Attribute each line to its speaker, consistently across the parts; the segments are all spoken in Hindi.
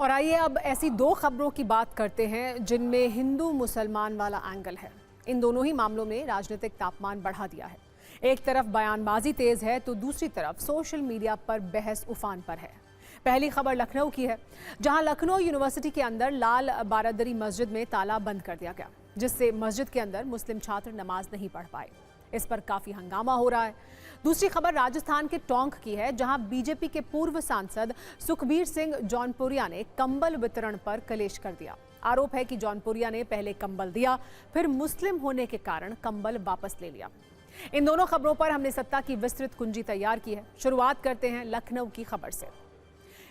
Speaker 1: और आइए अब ऐसी दो खबरों की बात करते हैं जिनमें हिंदू मुसलमान वाला एंगल है। इन दोनों ही मामलों ने राजनीतिक तापमान बढ़ा दिया है। एक तरफ बयानबाजी तेज है तो दूसरी तरफ सोशल मीडिया पर बहस उफान पर है। पहली खबर लखनऊ की है, जहां लखनऊ यूनिवर्सिटी के अंदर लाल बारादरी मस्जिद में ताला बंद कर दिया गया, जिससे मस्जिद के अंदर मुस्लिम छात्र नमाज नहीं पढ़ पाए। इस पर काफी हंगामा हो रहा है। दूसरी खबर राजस्थान के टोंक की है, जहां बीजेपी के पूर्व सांसद सुखबीर सिंह जौनपुरिया ने कंबल वितरण पर कलेश कर दिया। आरोप है कि जौनपुरिया ने पहले कंबल दिया, फिर मुस्लिम होने के कारण कंबल वापस ले लिया। इन दोनों खबरों पर हमने सत्ता की विस्तृत कुंजी तैयार की है। शुरुआत करते हैं लखनऊ की खबर से।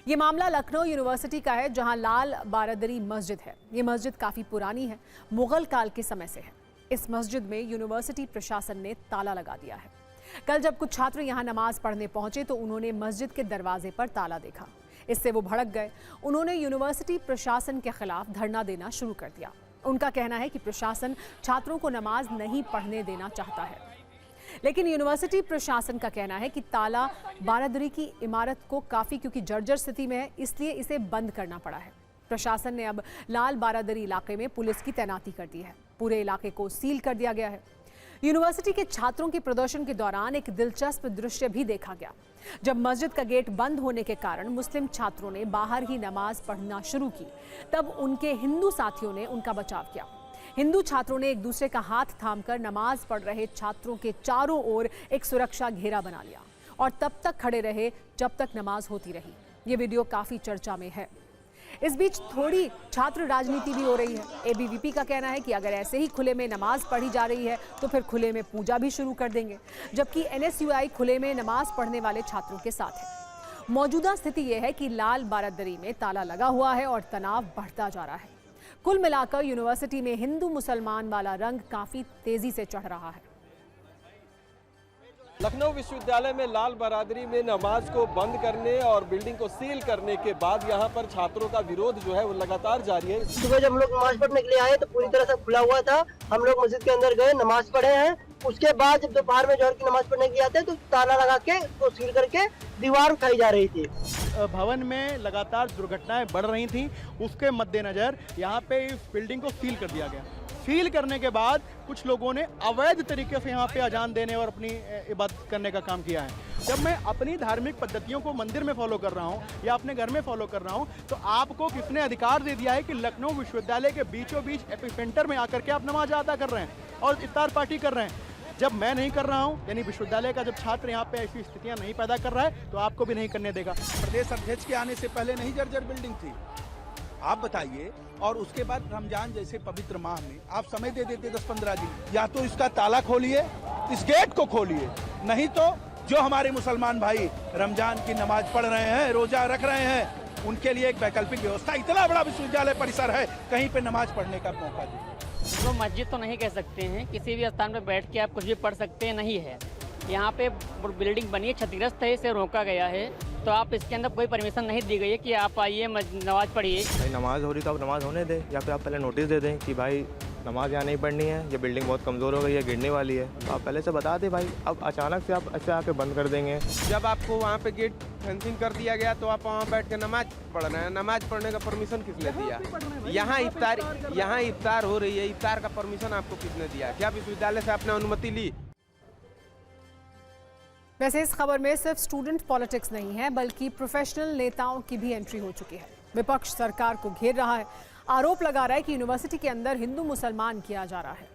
Speaker 1: ये मामला लखनऊ यूनिवर्सिटी का है, जहां लाल बारादरी मस्जिद है। ये मस्जिद काफी पुरानी है, मुगल काल के समय से है। इस मस्जिद में यूनिवर्सिटी प्रशासन ने ताला लगा दिया है। कल जब कुछ छात्र यहां नमाज पढ़ने पहुंचे तो उन्होंने मस्जिद के दरवाजे पर ताला देखा। इससे वो भड़क गए। उन्होंने यूनिवर्सिटी प्रशासन के खिलाफ धरना देना शुरू कर दिया। उनका कहना है कि प्रशासन छात्रों को नमाज नहीं पढ़ने देना चाहता है, लेकिन यूनिवर्सिटी प्रशासन का कहना है कि ताला बारादरी की इमारत को काफी क्योंकि जर्जर स्थिति में है, इसलिए इसे बंद करना पड़ा है। प्रशासन ने अब लाल बारादरी इलाके में पुलिस की तैनाती कर दी है। पूरे इलाके को सील कर दिया गया है। यूनिवर्सिटी के छात्रों के प्रदर्शन के दौरान एक दिलचस्प दृश्य भी देखा गया। जब मस्जिद का गेट बंद होने के कारण मुस्लिम छात्रों ने बाहर ही नमाज पढ़ना शुरू की, तब उनके हिंदू साथियों ने उनका बचाव किया। हिंदू छात्रों ने एक दूसरे का हाथ थामकर नमाज पढ़ रहे छात्रों के चारों ओर एक सुरक्षा घेरा बना लिया और तब तक खड़े रहे जब तक नमाज होती रही। ये वीडियो काफी चर्चा में है। इस बीच थोड़ी छात्र राजनीति भी हो रही है। एबीवीपी का कहना है कि अगर ऐसे ही खुले में नमाज पढ़ी जा रही है तो फिर खुले में पूजा भी शुरू कर देंगे, जबकि एनएसयूआई खुले में नमाज पढ़ने वाले छात्रों के साथ है। मौजूदा स्थिति यह है कि लाल बारादरी में ताला लगा हुआ है और तनाव बढ़ता जा रहा है। कुल मिलाकर यूनिवर्सिटी में हिंदू मुसलमान वाला रंग काफी तेजी से चढ़ रहा है।
Speaker 2: लखनऊ विश्वविद्यालय में लाल बारादरी में नमाज को बंद करने और बिल्डिंग को सील करने के बाद यहां पर छात्रों का विरोध जो है वो लगातार जारी है।
Speaker 3: सुबह जब हम लोग नमाज पढ़ने के लिए आए तो पूरी तरह से खुला हुआ था। हम लोग मस्जिद के अंदर गए, नमाज पढ़े हैं। उसके बाद जब दोपहर में जोहर की नमाज पढ़ने के लिए आते तो ताला लगा के उसको सील करके दीवार उठाई जा रही थी।
Speaker 4: भवन में लगातार दुर्घटनाएं बढ़ रही थी, उसके मद्देनजर यहाँ पे इस बिल्डिंग को सील कर दिया गया। सील करने के बाद कुछ लोगों ने अवैध तरीके से यहाँ पे अजान देने और अपनी इबादत करने का काम किया है। जब मैं अपनी धार्मिक पद्धतियों को मंदिर में फॉलो कर रहा हूँ या अपने घर में फॉलो कर रहा हूँ, तो आपको किसने अधिकार दे दिया है कि लखनऊ विश्वविद्यालय के बीचों बीच एपिसेंटर में आकर के आप नमाज अदा कर रहे हैं और इफ्तार पार्टी कर रहे हैं? जब मैं नहीं कर रहा हूं, यानी विश्वविद्यालय का जब छात्र यहाँ पे ऐसी स्थितियां नहीं पैदा कर रहा है, तो आपको भी नहीं करने देगा।
Speaker 5: प्रदेश अध्यक्ष के आने से पहले नहीं जर्जर बिल्डिंग थी, आप बताइए। और उसके बाद रमजान जैसे पवित्र माह में आप समय दे देते 10-15 दिन, या तो इसका ताला खोलिए, इस गेट को खोलिए, नहीं तो जो हमारे मुसलमान भाई रमजान की नमाज पढ़ रहे हैं, रोजा रख रहे हैं, उनके लिए एक वैकल्पिक व्यवस्था, इतना बड़ा विश्वविद्यालय परिसर है, कहीं पे नमाज पढ़ने का मौका दीजिए।
Speaker 6: इसको मस्जिद तो नहीं कह सकते हैं, किसी भी स्थान पर बैठ के आप कुछ भी पढ़ सकते हैं, नहीं है। यहाँ पे बिल्डिंग बनी है, क्षतिग्रस्त है, इसे रोका गया है, तो आप इसके अंदर कोई परमिशन नहीं दी गई है कि आप आइए नमाज पढ़िए।
Speaker 7: भाई नमाज हो रही तो आप नमाज होने दें, या फिर आप पहले नोटिस दे दें कि भाई नमाज यहाँ नहीं पढ़नी है, ये बिल्डिंग बहुत कमज़ोर हो गई है, गिरने वाली है, तो आप पहले से बता दें भाई। अब अचानक से आप ऐसे आके बंद कर देंगे।
Speaker 2: जब आपको वहाँ पे गेट फेंसिंग कर दिया गया तो आप वहाँ बैठ के नमाज पढ़ रहे हैं। नमाज पढ़ने का परमिशन किसने दिया? यहाँ इफ्तार हो रही है, इफ्तार का परमिशन आपको किसने दिया? क्या विश्वविद्यालय से आपने अनुमति ली?
Speaker 1: वैसे इस खबर में सिर्फ स्टूडेंट पॉलिटिक्स नहीं है, बल्कि प्रोफेशनल नेताओं की भी एंट्री हो चुकी है। विपक्ष सरकार को घेर रहा है, आरोप लगा रहा है कि यूनिवर्सिटी के अंदर हिंदू मुसलमान किया जा रहा है।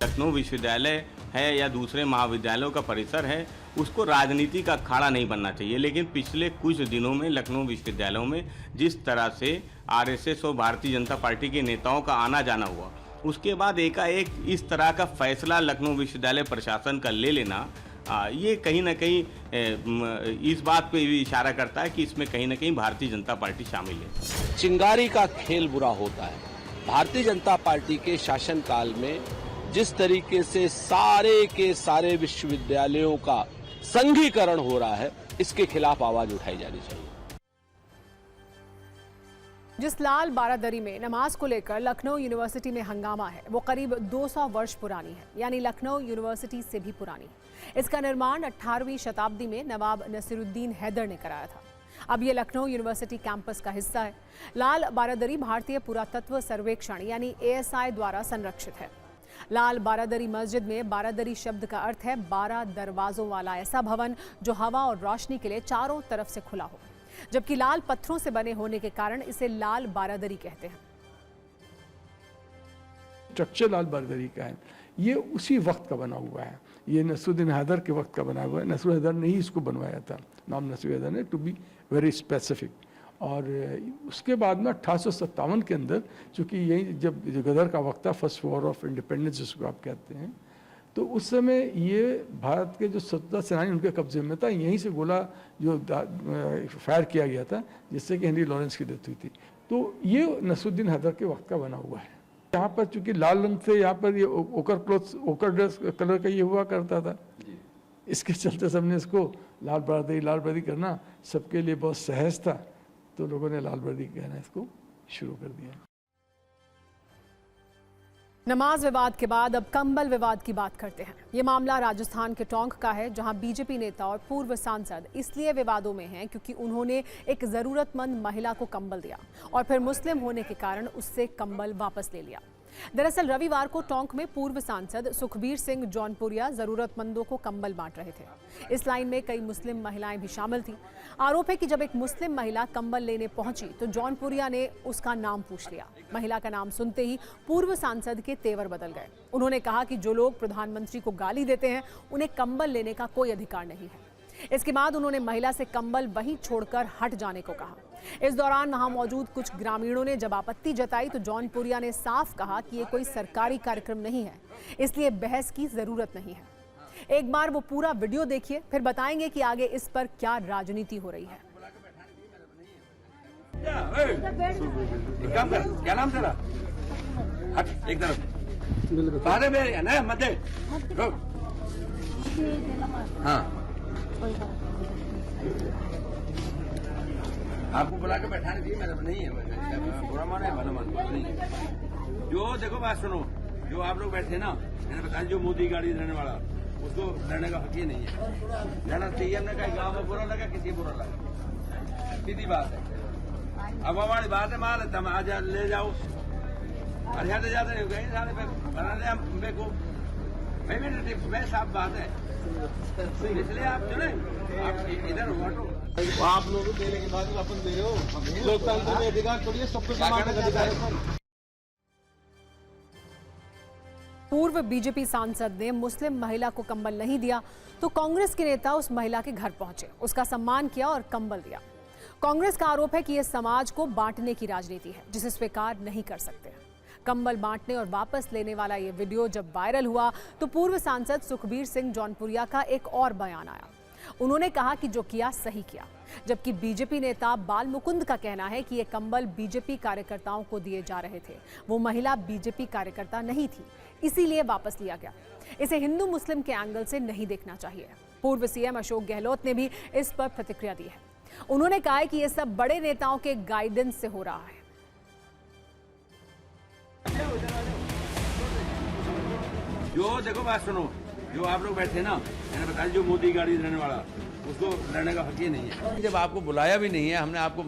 Speaker 8: लखनऊ विश्वविद्यालय है या दूसरे महाविद्यालयों का परिसर है, उसको राजनीति का अखाड़ा नहीं बनना चाहिए। लेकिन पिछले कुछ दिनों में लखनऊ विश्वविद्यालयों में जिस तरह से आरएसएस और भारतीय जनता पार्टी के नेताओं का आना जाना हुआ, उसके बाद एकाएक इस तरह का फैसला लखनऊ विश्वविद्यालय प्रशासन का ले लेना, ये कहीं ना कहीं इस बात पे भी इशारा करता है कि इसमें कहीं ना कहीं भारतीय जनता पार्टी शामिल है।
Speaker 9: चिंगारी का खेल बुरा होता है। भारतीय जनता पार्टी के शासनकाल में जिस तरीके से सारे के सारे विश्वविद्यालयों का संघीकरण हो रहा है, इसके खिलाफ आवाज उठाई जानी चाहिए।
Speaker 1: जिस लाल बारादरी में नमाज को लेकर लखनऊ यूनिवर्सिटी में हंगामा है, वो करीब 200 वर्ष पुरानी है, यानी लखनऊ यूनिवर्सिटी से भी पुरानी। इसका निर्माण 18वीं शताब्दी में नवाब नसीरुद्दीन हैदर ने कराया था। अब ये लखनऊ यूनिवर्सिटी कैंपस का हिस्सा है। लाल बारादरी भारतीय पुरातत्व सर्वेक्षण यानी ASI द्वारा संरक्षित है। लाल बारादरी मस्जिद में बारादरी शब्द का अर्थ है 12 दरवाजों वाला ऐसा भवन जो हवा और रोशनी के लिए चारों तरफ से खुला हो, जबकि लाल पत्थरों से बने होने के कारण इसे लाल बारादरी कहते हैं।
Speaker 10: स्ट्रक्चर लाल बारादरी का है, ये उसी वक्त का बना हुआ है। ये नसरुद्दीन हैदर के वक्त का बना हुआ है। नसरुद्दीन हैदर ने ही इसको बनवाया था, नाम नसरुद्दीन हैदर ने, टू बी वेरी स्पेसिफिक। और उसके बाद में 1857 के अंदर, चूँकि यही जब गदर का वक्त था, फर्स्ट वॉर ऑफ इंडिपेंडेंस जिसको आप कहते हैं, तो उस समय ये भारत के जो स्वतंत्रता सेनानी उनके कब्जे में था। यहीं से गोला जो फायर किया गया था जिससे कि हेनरी लॉरेंस की डेथ हुई थी। तो ये नसरुद्दीन हैदर के वक्त का बना हुआ है। यहाँ पर चूँकि लाल रंग से यहाँ पर ये ओकर ड्रेस कलर का ये हुआ करता था, इसके चलते सबने इसको लाल बारादरी करना सबके लिए बहुत सहज था, तो लोगों ने लाल बारादरी कहना इसको शुरू कर दिया।
Speaker 1: नमाज विवाद के बाद अब कंबल विवाद की बात करते हैं। ये मामला राजस्थान के टोंक का है, जहां बीजेपी नेता और पूर्व सांसद इसलिए विवादों में हैं क्योंकि उन्होंने एक जरूरतमंद महिला को कंबल दिया और फिर मुस्लिम होने के कारण उससे कंबल वापस ले लिया। दरअसल रविवार को टोंक में पूर्व सांसद सुखबीर सिंह जौनपुरिया जरूरतमंदों को कंबल बांट रहे थे। इस लाइन में कई मुस्लिम महिलाएं भी शामिल थीं। आरोप है कि जब एक मुस्लिम महिला कंबल लेने पहुंची तो जौनपुरिया ने उसका नाम पूछ लिया। महिला का नाम सुनते ही पूर्व सांसद के तेवर बदल गए। उन्होंने कहा कि जो लोग प्रधानमंत्री को गाली देते हैं उन्हें कंबल लेने का कोई अधिकार नहीं है। इसके बाद उन्होंने महिला से कंबल वहीं छोड़कर हट जाने को कहा। इस दौरान वहां मौजूद कुछ ग्रामीणों ने जब आपत्ति जताई तो जौनपुरिया ने साफ कहा कि ये कोई सरकारी कार्यक्रम नहीं है, इसलिए बहस की जरूरत नहीं है। एक बार वो पूरा वीडियो देखिए, फिर बताएंगे कि आगे इस पर क्या राजनीति हो रही है।
Speaker 11: क्या नाम तेरा? एक तरफ हाँ, आपको बुला के बैठाने चाहिए, मेरा नहीं है बुरा माना है, भला माना नहीं है। जो देखो बात सुनो, जो आप लोग बैठे ना, मैंने बताया जो मोदी गाड़ी रहने वाला उसको लड़ने का हक ही नहीं है। लेना चाहिए, हमने कहा गाँव में बुरा लगा, किसी बुरा लगा, सीधी बात है। अब हमारी बात है, मार लेता मैं, आज ले जाओ, जाते जाते नहीं गए सारे पे बना लिया मेरे को, मैं साफ बात है, इसलिए आप चले, आप इधर हटो।
Speaker 4: आप लोगों को देने के बाद वापस दे रहे हो, लोकतंत्र में अधिकार थोड़ी है, सबको समान अधिकार है।
Speaker 1: पूर्व बीजेपी सांसद ने मुस्लिम महिला को कंबल नहीं दिया तो कांग्रेस के नेता उस महिला के घर पहुंचे, उसका सम्मान किया और कंबल दिया। कांग्रेस का आरोप है कि यह समाज को बांटने की राजनीति है जिसे स्वीकार नहीं कर सकते। कंबल बांटने और वापस लेने वाला ये वीडियो जब वायरल हुआ तो पूर्व सांसद सुखबीर सिंह जौनपुरिया का एक और बयान आया। उन्होंने कहा कि जो किया सही किया, जबकि बीजेपी नेता बाल मुकुंद का कहना है कि ये कंबल बीजेपी कार्यकर्ताओं को दिए जा रहे थे। वो महिला बीजेपी कार्यकर्ता नहीं थी, इसीलिए वापस लिया गया। इसे हिंदू मुस्लिम के एंगल से नहीं देखना चाहिए। पूर्व सीएम अशोक गहलोत ने भी इस पर प्रतिक्रिया दी है। उन्होंने कहा है कि यह सब बड़े नेताओं के गाइडेंस से हो रहा है।
Speaker 11: जो देखो बात सुनो, जो आप लोग बैठे ना, मैंने बताया जो मोदी गाड़ी रहने वाला उसको लड़ने का हक ही नहीं है। जब आपको बुलाया भी नहीं है, हमने आपको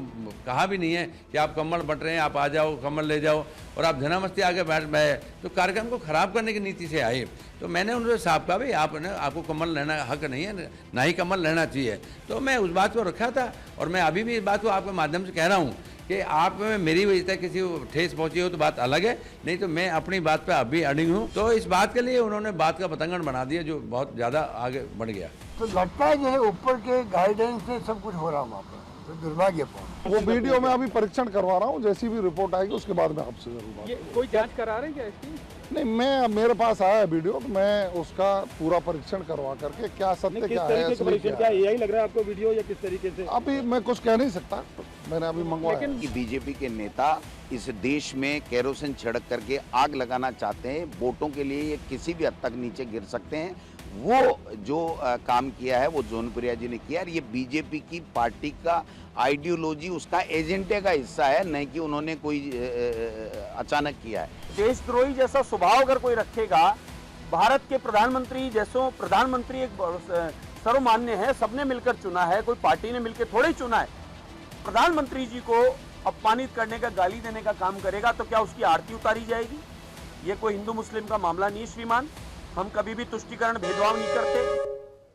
Speaker 11: कहा भी नहीं है कि आप कम्बल बंट रहे हैं, आप आ जाओ कम्बल ले जाओ, और आप धनामस्ती आके बैठ गए तो कार्यक्रम को खराब करने की नीति से आए। तो मैंने उनसे साफ कहा भाई आपको कम्बल लेना हक नहीं है, ना ही कम्बल लेना चाहिए। तो मैं उस बात को रखा था और मैं अभी भी इस बात को आपके माध्यम से कह रहा हूँ कि आप में मेरी वजह से किसी को ठेस पहुंची हो तो बात अलग है, नहीं तो मैं अपनी बात पे अभी अड़ी हूँ। तो इस बात के लिए उन्होंने बात का पतंगड़ बना दिया जो बहुत ज़्यादा आगे बढ़ गया।
Speaker 12: तो लगता है जो है ऊपर के गाइडेंस से सब कुछ हो रहा वहाँ पर, तो दुर्भाग्यपूर्ण।
Speaker 13: वो वीडियो में अभी परीक्षण करवा रहा हूँ, जैसी भी रिपोर्ट आएगी उसके बाद में आपसे जरूर बात।
Speaker 4: कोई जांच करा रहे हैं क्या इसकी?
Speaker 13: नहीं, मैं मेरे पास आया वीडियो तो मैं उसका पूरा परीक्षण करवा करके क्या सत्य क्या है,
Speaker 4: यही लग रहा है आपको वीडियो या किस तरीके से?
Speaker 13: अभी मैं कुछ कह नहीं सकता, मैंने अभी मंगवाया।
Speaker 14: बीजेपी के नेता इस देश में केरोसिन छिड़क करके आग लगाना चाहते हैं, वोटों के लिए ये किसी भी हद तक नीचे गिर सकते हैं। वो जो काम किया है वो जौनपुरिया जी ने किया, और ये बीजेपी की पार्टी का आइडियोलॉजी, उसका एजेंडे का हिस्सा है, नहीं कि उन्होंने कोई अचानक किया है।
Speaker 15: देशद्रोही जैसा स्वभाव अगर कोई रखेगा, भारत के प्रधानमंत्री जैसो प्रधानमंत्री एक सर्वमान्य है, सबने मिलकर चुना है, कोई पार्टी ने मिलकर थोड़े चुना है। प्रधानमंत्री जी को अपमानित करने का, गाली देने का काम करेगा तो क्या उसकी आरती उतारी जाएगी? ये कोई हिंदू मुस्लिम का मामला नहीं श्रीमान। हम कभी भी तुष्टीकरण भेदभाव नहीं करते।